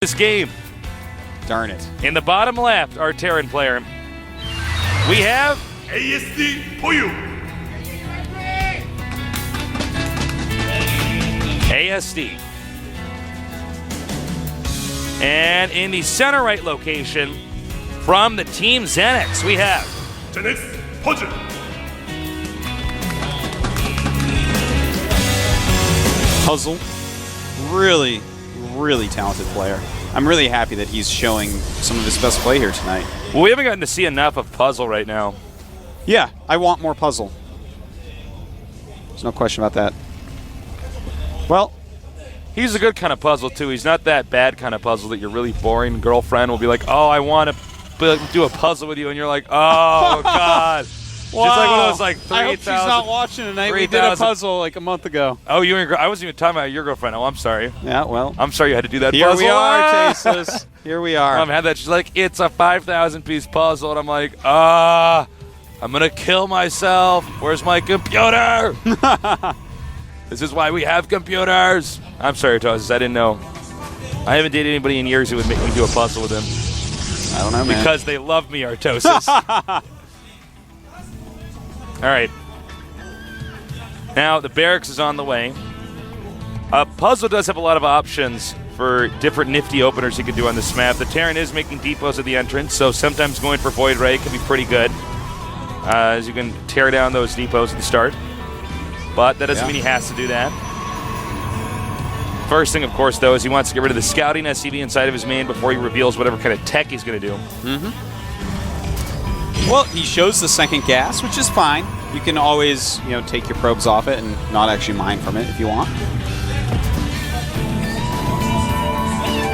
this game. Darn it. In the bottom left, our Terran player, we have fOu. ASD. And in the center right location, from the team ZeNEX, we have ZeNEX 퍼즐. Puzzle. Really, really talented player. I'm really happy that he's showing some of his best play here tonight. Well, we haven't gotten to see enough of Puzzle right now. Yeah, I want more Puzzle. There's no question about that. Well, he's a good kind of puzzle, too. He's not that bad kind of puzzle that your really boring girlfriend will be like, oh, I want to do a puzzle with you, and you're like, oh, God. wow. Just like one of those, like, 3,000. I hope she's not watching tonight. We did a puzzle like a month ago. Oh, you and I wasn't even talking about your girlfriend. Oh, I'm sorry. Yeah, well. I'm sorry you had to do that Here puzzle. we are, Tasteless. Here we are. Mom had that. She's like, it's a 5,000-piece puzzle. And I'm like, I'm going to kill myself. Where's my computer? This is why we have computers. I'm sorry, Tosis. I didn't know. I haven't dated anybody in years who would make me do a puzzle with him. I don't know, man. Because they love me, Artosis. All right. Now, the barracks is on the way. Puzzle does have a lot of options for different nifty openers you can do on this map. The Terran is making depots at the entrance, so sometimes going for Void Ray can be pretty good, as you can tear down those depots at the start. But that doesn't mean he has to do that. First thing, of course, though, is he wants to get rid of the scouting SCV inside of his main before he reveals whatever kind of tech he's going to do. Well, he shows the second gas, which is fine. You can always, take your probes off it and not actually mine from it if you want.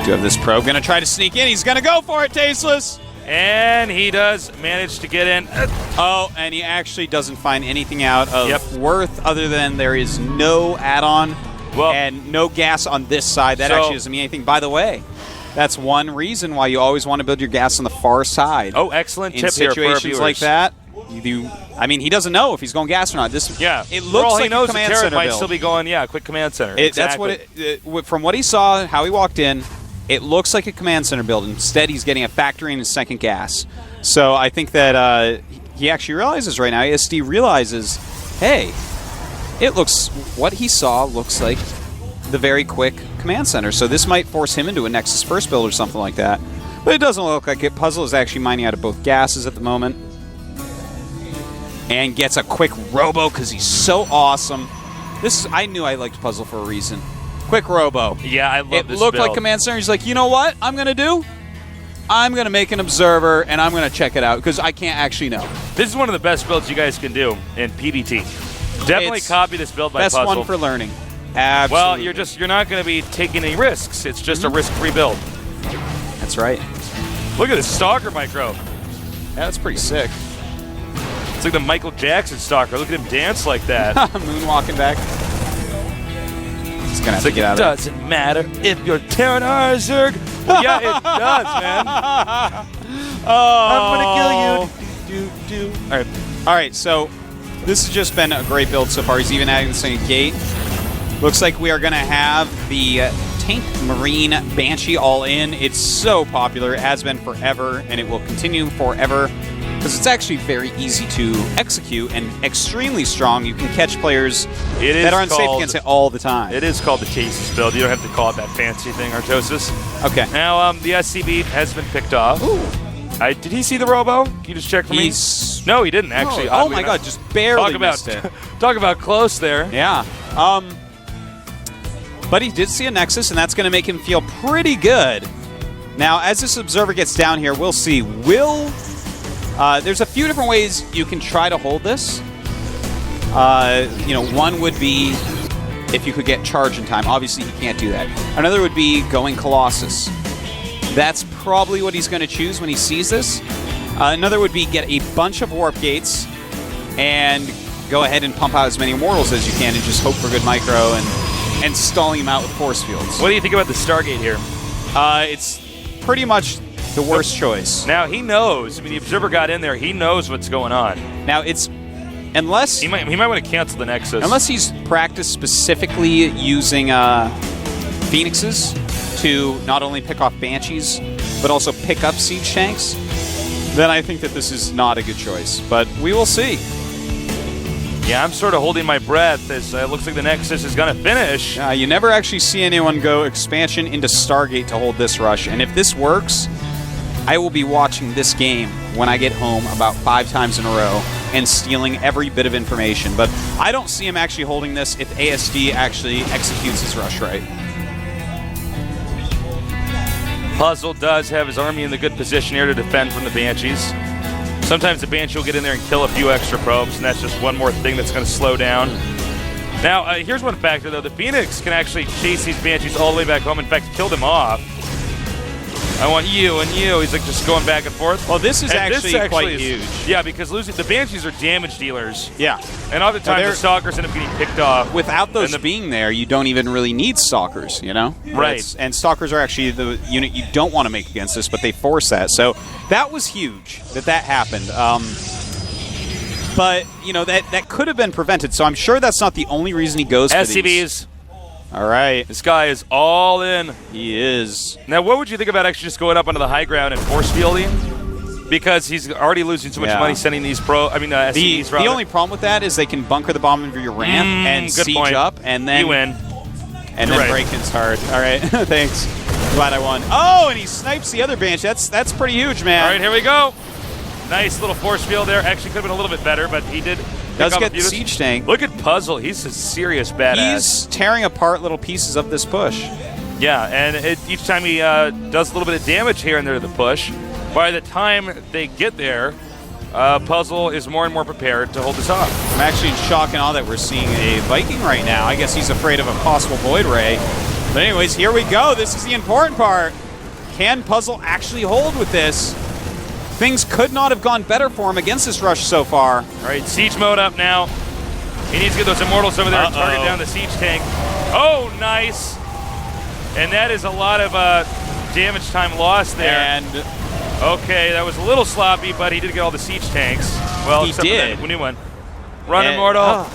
Do have this probe going to try to sneak in. He's going to go for it, Tasteless. And he does manage to get in. Oh, and he actually doesn't find anything out of worth other than there is no add-on and no gas on this side. That actually doesn't mean anything. By the way, that's one reason why you always want to build your gas on the far side. Oh, excellent tip here for our situations like that. He doesn't know if he's going gas or not. It looks like a command center might still be going. Yeah, quick command center. Exactly. That's what from what he saw, how he walked in. It looks like a command center build. Instead, he's getting a factory and a second gas. So I think that he actually realizes right now. ASD realizes, hey, what he saw looks like the very quick command center. So this might force him into a Nexus first build or something like that. But it doesn't look like it. Puzzle is actually mining out of both gases at the moment. And gets a quick robo because he's so awesome. I knew I liked Puzzle for a reason. Quick robo. Yeah, I love this It looked build. like command center. He's like, you know what I'm going to do? I'm going to make an observer, and I'm going to check it out because I can't actually know. This is one of the best builds you guys can do in PBT. Definitely copy this build by Puzzle. Best one for learning. Absolutely. Well, you're not going to be taking any risks. It's just a risk-free build. That's right. Look at this Stalker micro. Yeah, that's pretty sick. It's like the Michael Jackson Stalker. Look at him dance like that. Moonwalking back. He's going to have to get out of it. Doesn't matter if you're Terran or Zerg. Well, yeah, it does, man. I'm going to kill you. All right, so this has just been a great build so far. He's even adding the second gate. Looks like we are going to have the Tank Marine Banshee all in. It's so popular. It has been forever, and it will continue forever. Because it's actually very easy to execute and extremely strong. You can catch players that are unsafe against it all the time. It is called the Chases build. You don't have to call it that fancy thing, Artosis. Okay. Now, the SCB has been picked off. Ooh. Did he see the robo? Can you just check for me? No, he didn't, actually. Oh my God, just barely missed it. Talk about close there. Yeah. But he did see a Nexus, and that's going to make him feel pretty good. Now, as this observer gets down here, we'll see. There's a few different ways you can try to hold this. One would be if you could get charge in time. Obviously, he can't do that. Another would be going Colossus. That's probably what he's going to choose when he sees this. Another would be get a bunch of warp gates and go ahead and pump out as many Immortals as you can and just hope for good micro and stalling him out with force fields. What do you think about the Stargate here? It's pretty much the worst choice. Now, he knows. I mean, the Observer got in there. He knows what's going on. Now, unless... He might want to cancel the Nexus. Unless he's practiced specifically using Phoenixes to not only pick off Banshees, but also pick up Siege Tanks, then I think that this is not a good choice. But we will see. Yeah, I'm sort of holding my breath as it looks like the Nexus is going to finish. You never actually see anyone go expansion into Stargate to hold this rush. And if this works, I will be watching this game when I get home about 5 times in a row and stealing every bit of information. But I don't see him actually holding this if ASD actually executes his rush right. Puzzle does have his army in the good position here to defend from the Banshees. Sometimes the Banshee will get in there and kill a few extra probes, and that's just one more thing that's going to slow down. Now, here's one factor, though. The Phoenix can actually chase these Banshees all the way back home. In fact, kill them off. I want you and you. He's like just going back and forth. Well, this is actually quite huge. Yeah, because losing the Banshees are damage dealers. Yeah. And oftentimes the Stalkers end up getting picked off. Without those being there, you don't even really need Stalkers, you know? Right. And Stalkers are actually the unit you don't want to make against this, but they force that. So that was huge that happened. But, you know, that could have been prevented. So I'm sure that's not the only reason he goes for these. SCVs. All right. This guy is all in. He is. Now, what would you think about actually just going up onto the high ground and force fielding? Because he's already losing so much money sending these SCVs. The only problem with that is they can bunker the bomb into your ramp and siege up, and then you win. And then break-in's hard. All right. Thanks. Glad I won. Oh, and he snipes the other Banshee. That's pretty huge, man. All right, here we go. Nice little force field there. Actually, could have been a little bit better, but he did. Does get the siege tank. Look at Puzzle. He's a serious badass. He's tearing apart little pieces of this push. Yeah, and each time he does a little bit of damage here and there to the push, by the time they get there, Puzzle is more and more prepared to hold this off. I'm actually in shock and awe that we're seeing a Viking right now. I guess he's afraid of a possible Void Ray. But anyways, here we go. This is the important part. Can Puzzle actually hold with this? Things could not have gone better for him against this rush so far. All right, siege mode up now. He needs to get those Immortals over there and target down the siege tank. Oh, nice. And that is a lot of damage time lost there. And okay, that was a little sloppy, but he did get all the siege tanks. Well, he did. For that new one. Run Immortal.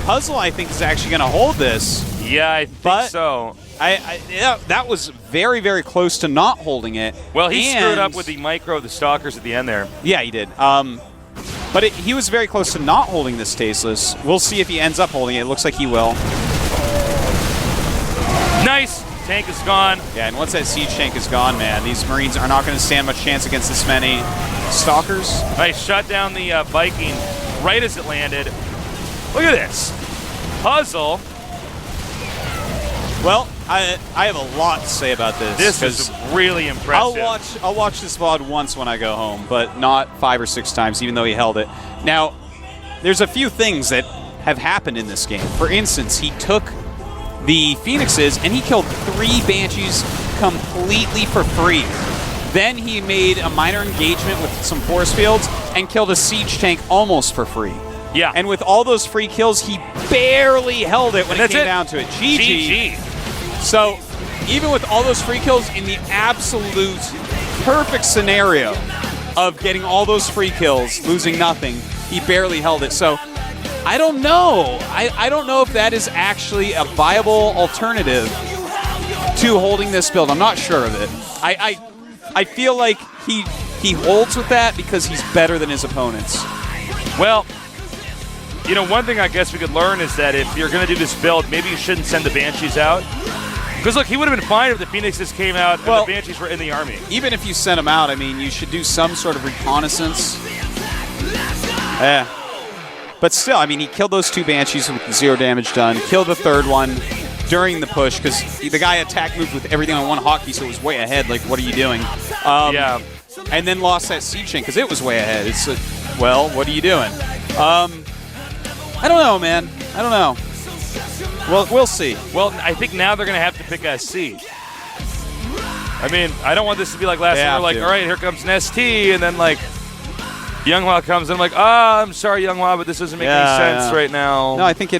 Puzzle, I think, is actually going to hold this. Yeah, I think so. Yeah, that was very, very close to not holding it. Well, he screwed up with the micro of the Stalkers at the end there. Yeah, he did. But he was very close to not holding this Tasteless. We'll see if he ends up holding it. It looks like he will. Nice. Tank is gone. Yeah, and once that siege tank is gone, man, these Marines are not going to stand much chance against this many Stalkers. Nice. Shut down the Viking right as it landed. Look at this. Puzzle. Well, I have a lot to say about this. This is really impressive. I'll watch this VOD once when I go home, but not 5 or 6 times, even though he held it. Now, there's a few things that have happened in this game. For instance, he took the Phoenixes and he killed 3 Banshees completely for free. Then he made a minor engagement with some force fields and killed a siege tank almost for free. Yeah. And with all those free kills, he barely held it when it came down to it. GG. So, even with all those free kills in the absolute perfect scenario of getting all those free kills, losing nothing, he barely held it. So, I don't know. I don't know if that is actually a viable alternative to holding this build. I'm not sure of it. I feel like he holds with that because he's better than his opponents. Well, you know, one thing I guess we could learn is that if you're going to do this build, maybe you shouldn't send the Banshees out. Because, look, he would have been fine if the Phoenixes came out and the Banshees were in the army. Even if you sent them out, I mean, you should do some sort of reconnaissance. Yeah. But still, I mean, he killed those 2 Banshees with 0 damage done. Killed the 3rd one during the push because the guy attack moved with everything on one hotkey, so it was way ahead. Like, what are you doing? Yeah. And then lost that siege chain because it was way ahead. It's well, what are you doing? I don't know, man. I don't know. Well, we'll see. Well, I think now they're going to have to pick SC. I mean, I don't want this to be like last time. We're like, all right, here comes an ST, and then, like, Younghwa comes in. I'm like, I'm sorry, Younghwa, but this doesn't make any sense right now. No, I think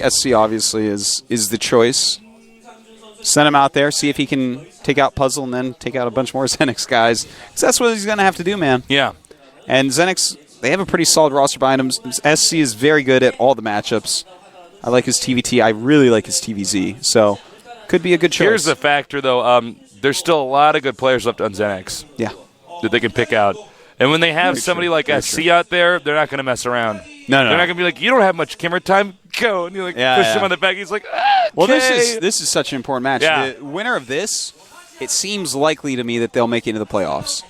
SC obviously is the choice. Send him out there, see if he can take out Puzzle, and then take out a bunch more ZeNEX guys. Because that's what he's going to have to do, man. Yeah. And ZeNEX, they have a pretty solid roster behind him. SC is very good at all the matchups. I like his TVT. I really like his TVZ. So, could be a good choice. Here's the factor, though. there's still a lot of good players left on ZeNEX Yeah. that they can pick out. And when they have somebody like SC out there, they're not going to mess around. No. They're not going to be like, you don't have much camera time, go. And you push him on the back. He's like, okay. Well, this is such an important match. Yeah. The winner of this, it seems likely to me that they'll make it into the playoffs.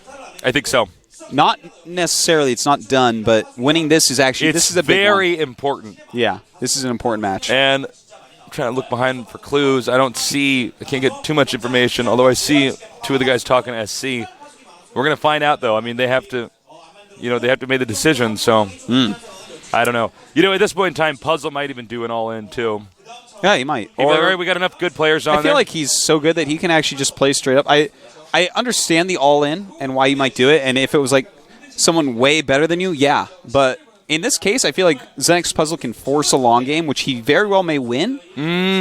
I think so. Not necessarily, it's not done, but winning this is actually this is a big very one. important. Yeah, this is an important match. And I'm trying to look behind for clues. I can't get too much information, although I see two of the guys talking to SC. We're going to find out, though. I mean, they have to make the decision, so I don't know. At this point in time, Puzzle might even do an all-in, too. Yeah, he might. He'd be like, all right, we got enough good players on there. I feel like he's so good that he can actually just play straight up. I understand the all-in and why you might do it, and if it was like someone way better than you, yeah. But in this case, I feel like ZeNEX Puzzle can force a long game, which he very well may win,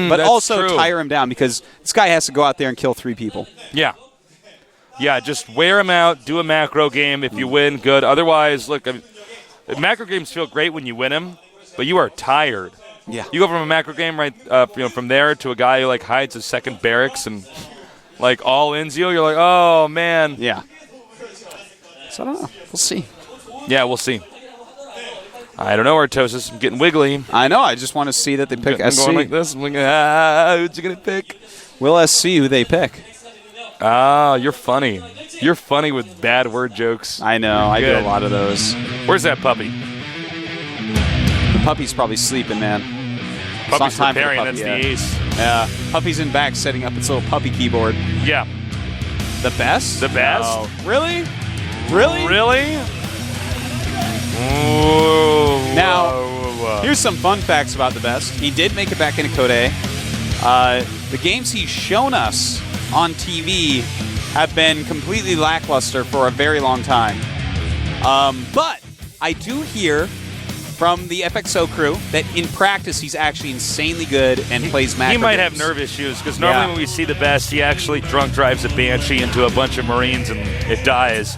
but also tire him down because this guy has to go out there and kill 3 people. Yeah. Yeah, just wear him out, do a macro game. If you win, good. Otherwise, look, macro games feel great when you win them, but you are tired. Yeah. You go from a macro game from there to a guy who hides his second barracks and all ins you. You're like, oh man. Yeah. So I don't know. We'll see. Yeah, we'll see. I don't know, Artosis. I'm getting wiggly. I know. I just want to see that they pick I'm SC. going like this. I'm like, who's you gonna pick? Will SC who they pick? Ah, you're funny. You're funny with bad word jokes. I know. I do a lot of those. Where's that puppy? The puppy's probably sleeping, man. Puppy's time preparing. for the puppy, That's the ace. Yeah. Puppy's in back setting up its little puppy keyboard. Yeah. The best? The best? No. Really? Really? Really? Ooh, Now, here's some fun facts about the best. He did make it back into Code A. The games he's shown us on TV have been completely lackluster for a very long time. But I do hear from the FXO crew that in practice he's actually insanely good and plays macro He might games. have nerve issues because normally when we see the best, he actually drunk drives a Banshee into a bunch of Marines and it dies.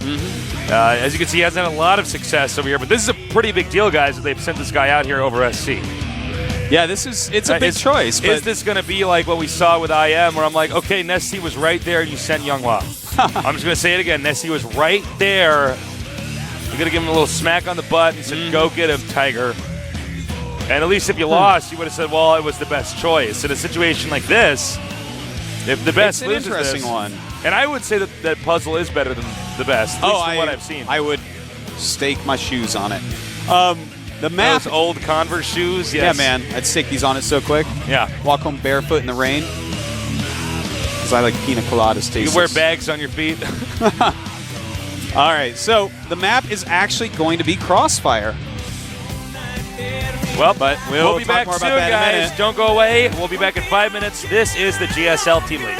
As you can see, he hasn't had a lot of success over here, but this is a pretty big deal, guys, that they've sent this guy out here over SC. Yeah, it's a big choice. But Is this going to be like what we saw with IM, where I'm like, okay, Nessie was right there, and you sent Younghwa. I'm just going to say it again. Nessie was right there. You're going to give him a little smack on the butt and said, go get him, Tiger. And at least if you lost, you would have said, well, it was the best choice. In a situation like this, if the best loses an interesting one. And I would say that Puzzle is better than the best, at least from what I've seen. I would stake my shoes on it. The map. Those old Converse shoes, yes. Yeah, man. I'd stick these on it so quick. Yeah. Walk home barefoot in the rain. Because I like pina coladas tastes. You wear bags on your feet. All right, so the map is actually going to be Crossfire. Well, but we'll be talk back more soon, about that in a guys. minute. Don't go away. We'll be back in 5 minutes. This is the GSL Team League.